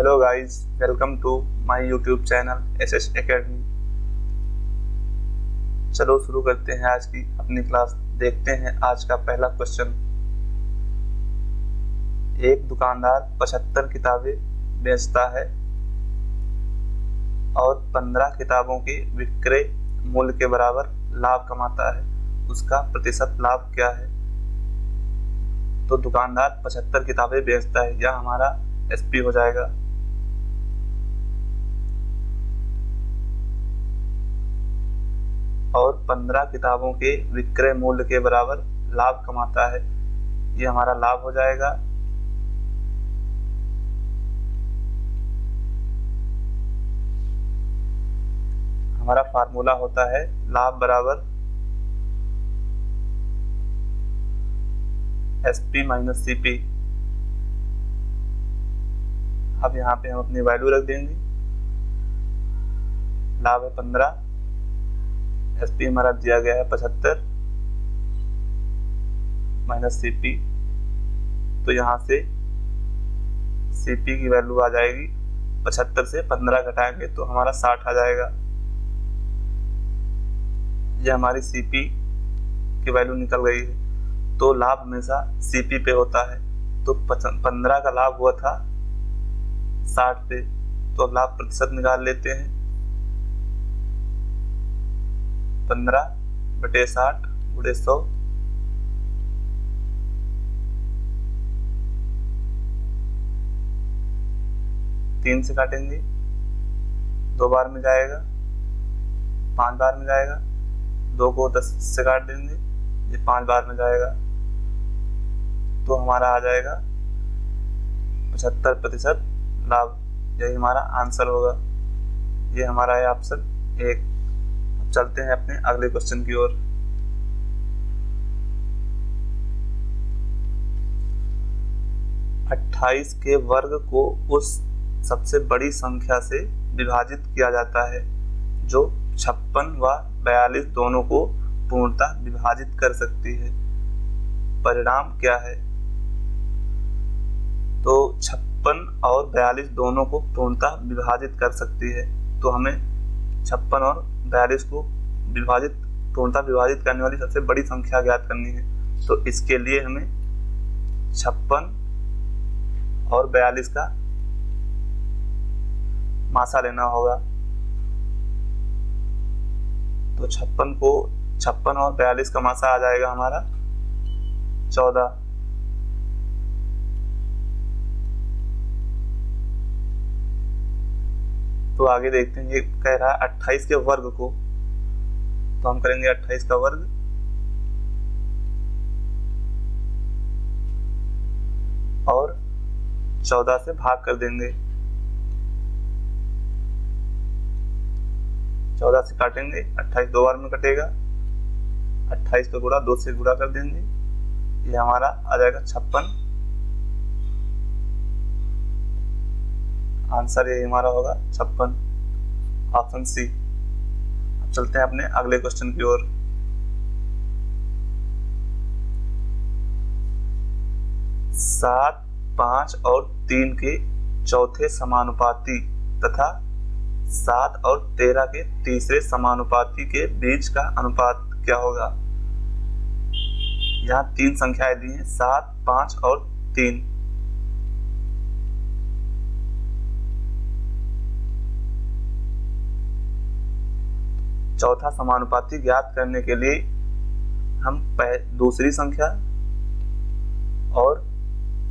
Hello guys, welcome to my YouTube channel SS Academy. चलो शुरू करते हैं आज की अपनी क्लास। देखते हैं आज का पहला क्वेश्चन। एक दुकानदार 75 किताबें बेचता है और 15 किताबों के विक्रय मूल्य के बराबर लाभ कमाता है। उसका प्रतिशत लाभ क्या है? तो दुकानदार 75 किताबें बेचता है, यह हमारा एसपी हो जाएगा। और 15 किताबों के विक्रय मूल्य के बराबर लाभ कमाता है, ये हमारा लाभ हो जाएगा। हमारा फार्मूला होता है लाभ बराबर एसपी माइनस सीपी। अब यहाँ पे हम अपनी वैल्यू रख देंगे। लाभ है 15, एसपी हमारा दिया गया है 75 माइनस सीपी। तो यहाँ से सीपी की वैल्यू आ जाएगी 75 से 15 घटाएंगे तो हमारा 60 आ जाएगा। यह हमारी सीपी की वैल्यू निकल गई है। तो लाभ हमेशा सीपी पे होता है। तो 15 का लाभ हुआ था 60 पे, तो लाभ प्रतिशत निकाल लेते हैं। 15/60 × 100। तीन से काटेंगे, 2 बार में जाएगा, 5 बार में जाएगा। 2 को 10 से काट देंगे, ये 5 बार में जाएगा। तो हमारा आ जाएगा 75% लाभ। यही हमारा आंसर होगा। ये हमारा है ऑप्शन 1। अब चलते हैं अपने अगले क्वेश्चन की ओर। अट्ठाईस के वर्ग को उस सबसे बड़ी संख्या से विभाजित किया जाता है जो 56 व 42 दोनों को पूर्णतः विभाजित कर सकती है। परिणाम क्या है? तो 56 और 42 दोनों को पूर्णतः विभाजित कर सकती है। तो हमें 56 और 42 को पूर्णतः विभाजित करने वाली सबसे बड़ी संख्या ज्ञात करनी है। तो इसके लिए हमें 56 और 42 का मासा लेना होगा। तो 56 और 42 का मासा आ जाएगा हमारा 14। तो आगे देखते हैं, ये कह रहा है 28 के वर्ग को। तो हम करेंगे 28 का वर्ग और 14 से भाग कर देंगे। 14 से काटेंगे, 28 2 बार में कटेगा। 28 का गुणा 2 से गुणा कर देंगे, ये हमारा आ जाएगा 56। आंसर ये हमारा होगा 56, ऑप्शन सी। अब चलते हैं अपने अगले क्वेश्चन की ओर। सात, 5 और 3 के चौथे समानुपाती तथा 7 और 13 के तीसरे समानुपाती के बीच का अनुपात क्या होगा? यहाँ 3 संख्याएं दी हैं, 7, 5 और 3। चौथा समानुपाती ज्ञात करने के लिए हम दूसरी संख्या और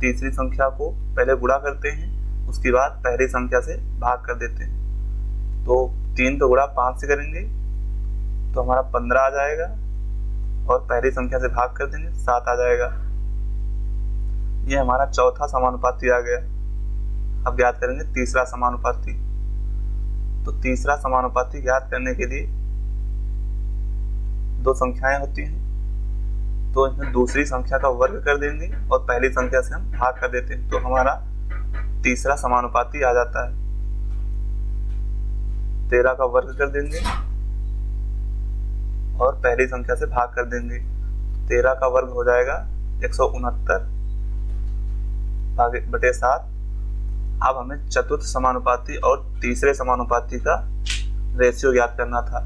तीसरी संख्या को पहले गुणा करते हैं, उसके बाद पहली संख्या से भाग कर देते हैं। तो 3 को गुणा 5 से करेंगे तो हमारा 15 आ जाएगा और पहली संख्या से भाग कर देंगे 7 आ जाएगा। ये हमारा चौथा समानुपाती आ गया। अब ज्ञात करेंगे तीसरा समानुपाती। तो तीसरा समानुपाती ज्ञात करने के लिए 2 संख्याएं होती हैं, तो इसमें दूसरी संख्या का वर्ग कर देंगे और पहली संख्या से हम भाग कर देते हैं। तो हमारा तीसरा समानुपाती आ जाता है। 13 का वर्ग कर देंगे और पहली संख्या से भाग कर देंगे। 13 का वर्ग हो जाएगा 169/7 अब हमें चतुर्थ समानुपाती और तीसरे समानुपाती का रेशियो ज्ञात करना था।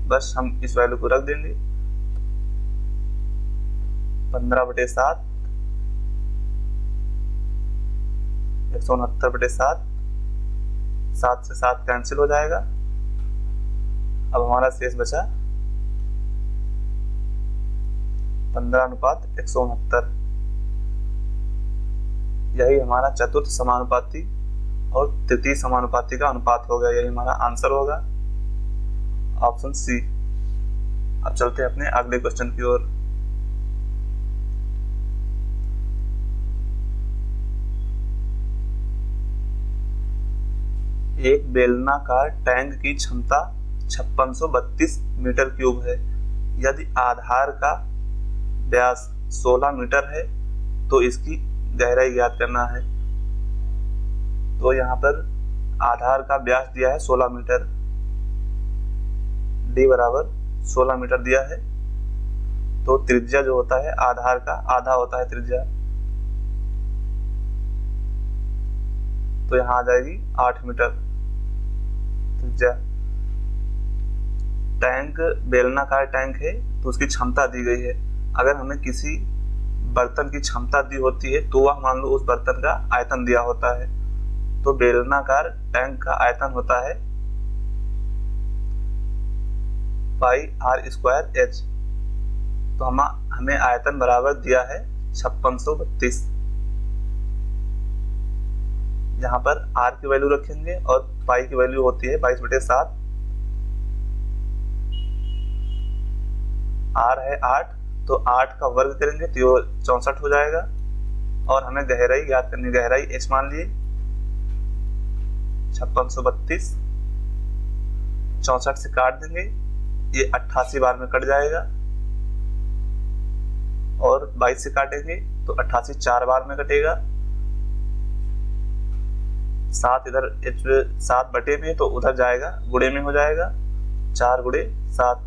बस हम इस वैल्यू को रख देंगे 15/7, 169/7, 7 से 7 कैंसिल हो जाएगा। अब हमारा शेष बचा 15:169। यही हमारा चतुर्थ समानुपाती और तृतीय समानुपाती का अनुपात हो गया। यही हमारा आंसर होगा, ऑप्शन सी। अब चलते हैं अपने अगले क्वेश्चन की ओर। एक बेलनाकार टैंक की क्षमता 5632 मीटर क्यूब है। यदि आधार का व्यास 16 मीटर है तो इसकी गहराई ज्ञात करना है। तो यहाँ पर आधार का व्यास दिया है 16 मीटर, d बराबर 16 मीटर दिया है। तो त्रिज्या जो होता है आधार का आधा होता है त्रिज्या, तो यहाँ आ जाएगी 8 मीटर त्रिज्या। टैंक बेलनाकार टैंक है तो उसकी क्षमता दी गई है। अगर हमें किसी बर्तन की क्षमता दी होती है तो वह मान लो उस बर्तन का आयतन दिया होता है। तो बेलनाकार टैंक का आयतन होता है πr²h। तो हमें आयतन बराबर दिया है 5632। यहाँ पर r की वैल्यू रखेंगे और पाई की वैल्यू होती है 22/7। r है 8, तो 8 का वर्ग करेंगे तो 64 हो जाएगा। और हमें गहराई ज्ञात करनी, गहराई h मान लिए 5632, 64 से काट देंगे, ये 88 बार में कट जाएगा। और 22 से काटेंगे तो 88 4 बार में कटेगा। 7 इधर 7 बटे में तो उधर जाएगा, गुणे में हो जाएगा, 4 × 7,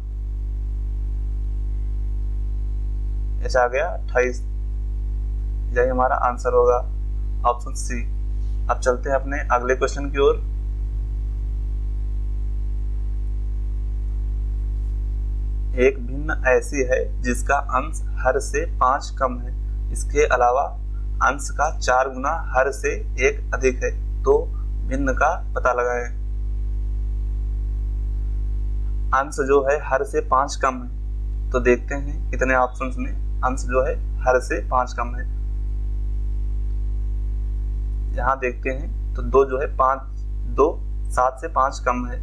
ऐसा आ गया 28। यही हमारा आंसर होगा, ऑप्शन सी। अब चलते हैं अपने अगले क्वेश्चन की ओर। एक भिन्न ऐसी है जिसका अंश हर से 5 कम है। इसके अलावा अंश का 4 गुना हर से 1 अधिक है, तो भिन्न का पता लगाएं। अंश जो है हर से 5 कम है, तो देखते हैं कितने ऑप्शंस में अंश जो है हर से 5 कम है। यहाँ देखते हैं तो 2 जो है 2 7 से 5 कम है।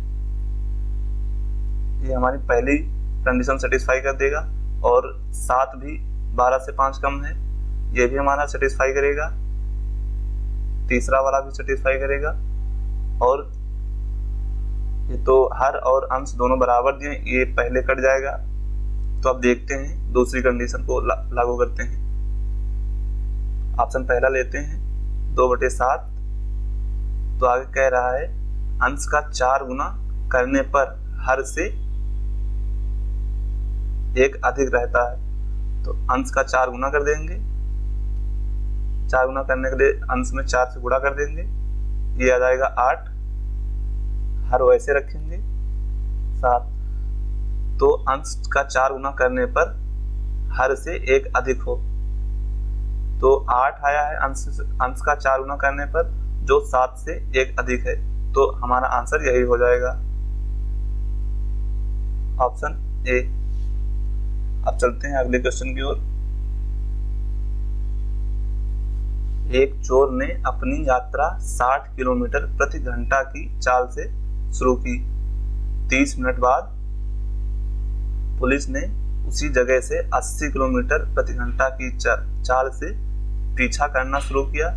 ये हमारी पहली कंडीशन सेटिस्फाई कर देगा। और 7 भी 12 से 5 कम है, ये भी हमारा सेटिस्फाई करेगा। तीसरा वाला भी सेटिस्फाई करेगा। और ये तो हर और अंश दोनों बराबर दिए, ये पहले कट जाएगा। तो अब देखते हैं दूसरी कंडीशन को लागू करते हैं। ऑप्शन पहला लेते हैं 2/7। तो आगे कह रहा है अंश का 4 गुना करने पर हर से 1 अधिक रहता है। तो अंश का 4 गुना कर देंगे, 4 गुना करने के लिए अंश में 4 से गुणा कर देंगे, ये आ जाएगा 8। हर वैसे रखेंगे 7। तो अंश का 4 गुना करने पर हर से 1 अधिक हो, तो 8 आया है अंश का 4 गुना करने पर, जो 7 से 1 अधिक है। तो हमारा आंसर यही हो जाएगा, ऑप्शन ए। अब चलते हैं अगले क्वेश्चन की ओर। एक चोर ने अपनी यात्रा 60 किलोमीटर प्रति घंटा की चाल से शुरू की। 30 मिनट बाद पुलिस ने उसी जगह से 80 किलोमीटर प्रति घंटा की चाल से पीछा करना शुरू किया।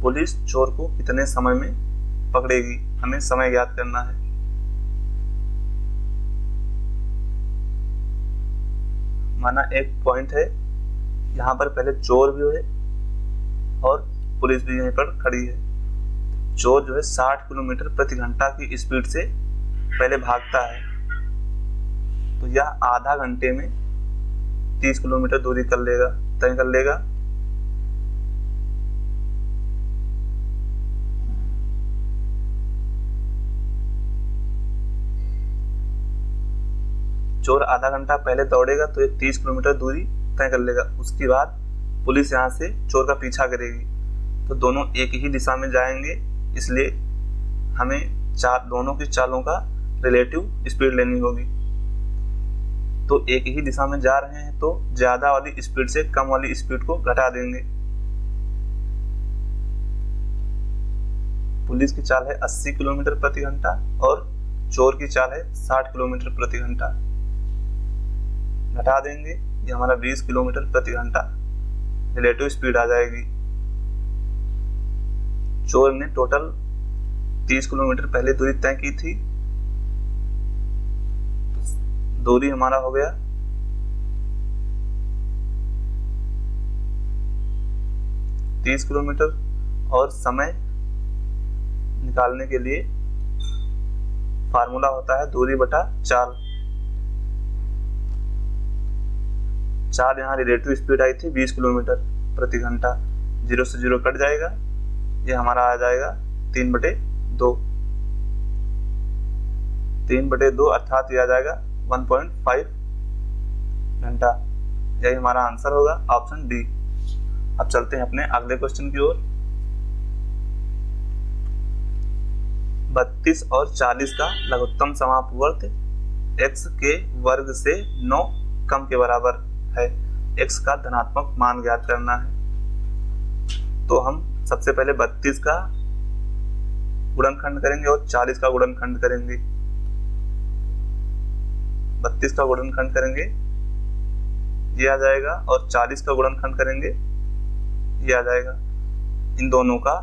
पुलिस चोर को कितने समय में पकड़ेगी? हमें समय ज्ञात करना है। माना एक पॉइंट है, यहाँ पर पहले चोर भी है और पुलिस भी यहीं पर खड़ी है। चोर जो है 60 किलोमीटर प्रति घंटा की स्पीड से पहले भागता है, तो यह आधा घंटे में 30 किलोमीटर दूरी तय कर लेगा। चोर आधा घंटा पहले दौड़ेगा तो ये 30 किलोमीटर दूरी तय कर लेगा। उसके बाद पुलिस यहाँ से चोर का पीछा करेगी, तो दोनों एक ही दिशा में जाएंगे, इसलिए हमें दोनों की चालों का रिलेटिव स्पीड लेनी होगी। तो एक ही दिशा में जा रहे हैं तो ज्यादा वाली स्पीड से कम वाली स्पीड को घटा देंगे। पुलिस की चाल है 80 किलोमीटर प्रति घंटा और चोर की चाल है 60 किलोमीटर प्रति घंटा। घटा देंगे, ये हमारा 20 किलोमीटर प्रति घंटा रिलेटिव स्पीड आ जाएगी। चोर ने टोटल 30 किलोमीटर पहले दूरी तय की थी, दूरी हमारा हो गया 30 किलोमीटर, और समय निकालने के लिए फार्मूला होता है दूरी बटा चाल। चाल यहाँ रिलेटिव स्पीड आई थी 20 किलोमीटर प्रति घंटा, 0 से 0 कट जाएगा, ये हमारा आ जाएगा 3/2। 3/2 अर्थात ये आ जाएगा 1.5 घंटा। यही हमारा आंसर होगा, ऑप्शन डी। अब चलते हैं अपने अगले क्वेश्चन की ओर। 32 और 40 का लघुत्तम समापवर्त x के वर्ग से 9 कम के बराबर है। x का धनात्मक मान ज्ञात करना है। तो हम सबसे पहले 32 का गुणनखंड करेंगे और 40 का गुणनखंड करेंगे। 32 का गुणनखंड करेंगे, ये आ जाएगा, और 40 का गुणनखंड करेंगे, ये आ जाएगा। इन दोनों का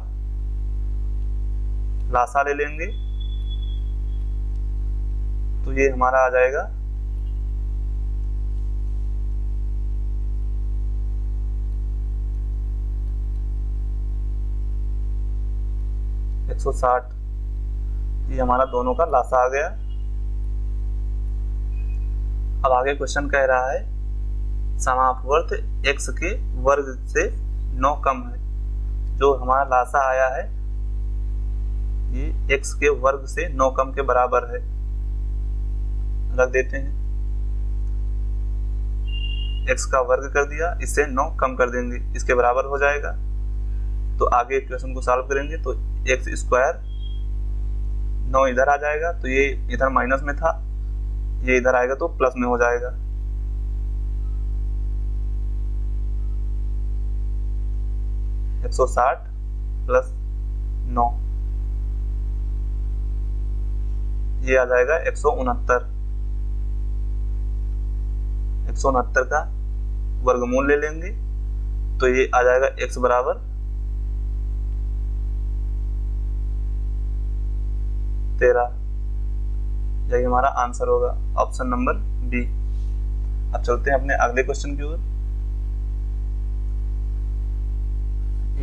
लासा ले लेंगे तो ये हमारा आ जाएगा 160। ये हमारा दोनों का लासा आ गया। अब आगे क्वेश्चन कह रहा है समापवर्त x के वर्ग से 9 कम है। जो हमारा लासा आया है ये x के वर्ग से 9 कम के बराबर है। रख देते हैं, x का वर्ग कर दिया, इससे 9 कम कर देंगे, इसके बराबर हो जाएगा। तो आगे इक्वेशन को सॉल्व करेंगे तो x स्क्वायर 9 इधर आ जाएगा, तो ये इधर माइनस में था, ये इधर आएगा तो प्लस में हो जाएगा। एक 160 प्लस 9, ये आ जाएगा 169। 169 का वर्गमूल ले लेंगे तो ये आ जाएगा x बराबर 13। यही हमारा आंसर होगा, ऑप्शन नंबर बी। अब चलते हैं अपने अगले क्वेश्चन की ओर।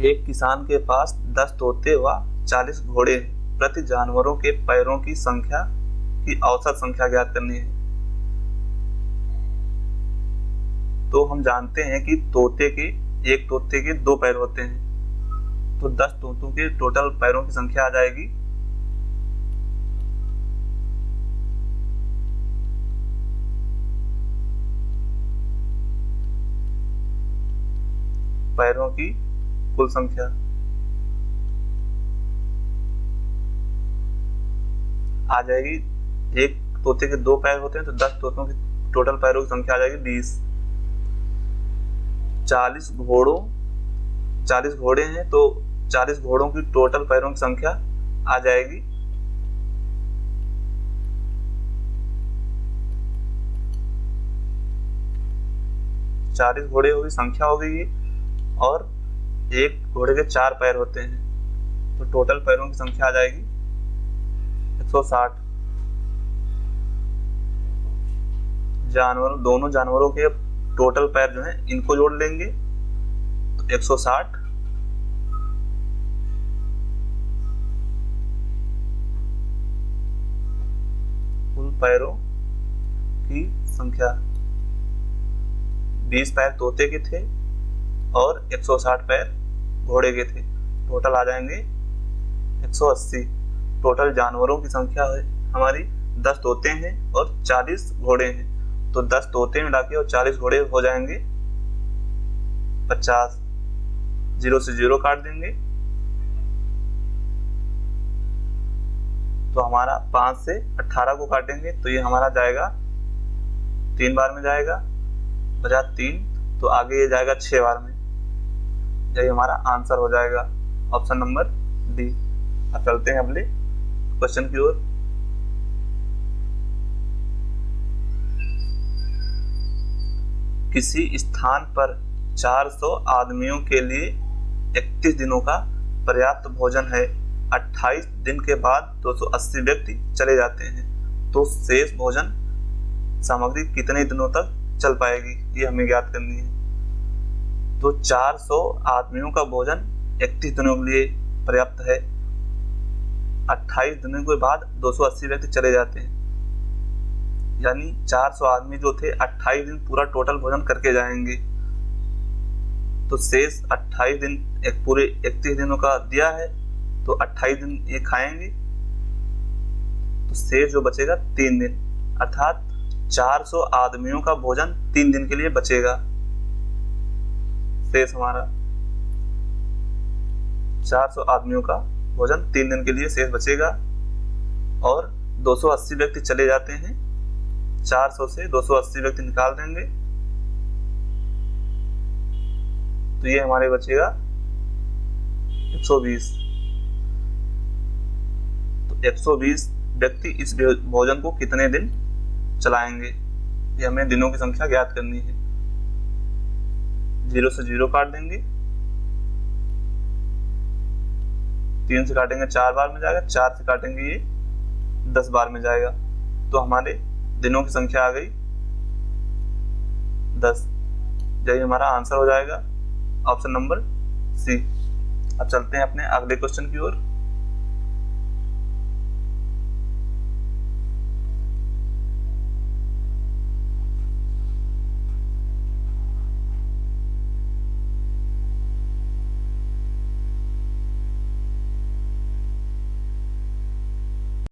एक किसान के पास 10 तोते व 40 घोड़े हैं। प्रति जानवरों के पैरों की संख्या की औसत संख्या ज्ञात करनी है। तो हम जानते हैं कि एक तोते के 2 पैर होते हैं, तो 10 तोतों के टोटल पैरों की संख्या आ जाएगी 10 पैरों की कुल संख्या आ जाएगी। एक तोते के 2 पैर होते हैं तो 10 तोतों की टोटल पैरों की संख्या आ जाएगी 20। 40 घोड़े हैं तो 40 घोड़ों की टोटल पैरों की संख्या आ जाएगी 40 घोड़े होगी, संख्या हो गई। और एक घोड़े के 4 पैर होते हैं तो टोटल पैरों की संख्या आ जाएगी 160। दोनों जानवरों के टोटल पैर जो है इनको जोड़ लेंगे तो 160 कुल पैरों की संख्या। 20 पैर तोते के थे और 160 पैर घोड़े के थे, टोटल आ जाएंगे 180। टोटल जानवरों की संख्या है हमारी 10 तोते हैं और 40 घोड़े हैं, तो 10 तोते मिला के और 40 घोड़े हो जाएंगे 50। 0 से 0 काट देंगे तो हमारा 5 से 18 को काटेंगे तो ये हमारा जाएगा 3 बार में जाएगा, बचा 3, तो आगे ये जाएगा 6 बार में। यही हमारा आंसर हो जाएगा ऑप्शन नंबर डी। अब चलते हैं अगले क्वेश्चन की ओर। किसी स्थान पर 400 आदमियों के लिए 31 दिनों का पर्याप्त भोजन है। 28 दिन के बाद 280 व्यक्ति चले जाते हैं, तो शेष भोजन सामग्री कितने दिनों तक चल पाएगी, ये हमें ज्ञात करनी है। तो 400 आदमियों का भोजन 31 दिनों के लिए पर्याप्त है। 28 दिनों के बाद 280 व्यक्ति चले जाते हैं, यानी 400 आदमी जो थे 28 दिन पूरा टोटल भोजन करके जाएंगे। तो शेष 28 दिन एक पूरे 31 दिनों का दिया है, तो 28 दिन ये खाएंगे, तो शेष जो बचेगा 3 दिन, अर्थात 400 आदमियों का भोजन 3 दिन के लिए बचेगा। शेष हमारा 400 आदमियों का भोजन 3 दिन के लिए शेष बचेगा और 280 व्यक्ति चले जाते हैं। 400 से 280 व्यक्ति निकाल देंगे तो ये हमारे बचेगा 120। तो 120 व्यक्ति इस भोजन को कितने दिन चलाएंगे, ये हमें दिनों की संख्या ज्ञात करनी है। 0 से 0 काट देंगे, 3 से काटेंगे 4 बार में जाएगा, 4 से काटेंगे ये 10 बार में जाएगा, तो हमारे दिनों की संख्या आ गई 10। यही हमारा आंसर हो जाएगा ऑप्शन नंबर सी। अब चलते हैं अपने अगले क्वेश्चन की ओर।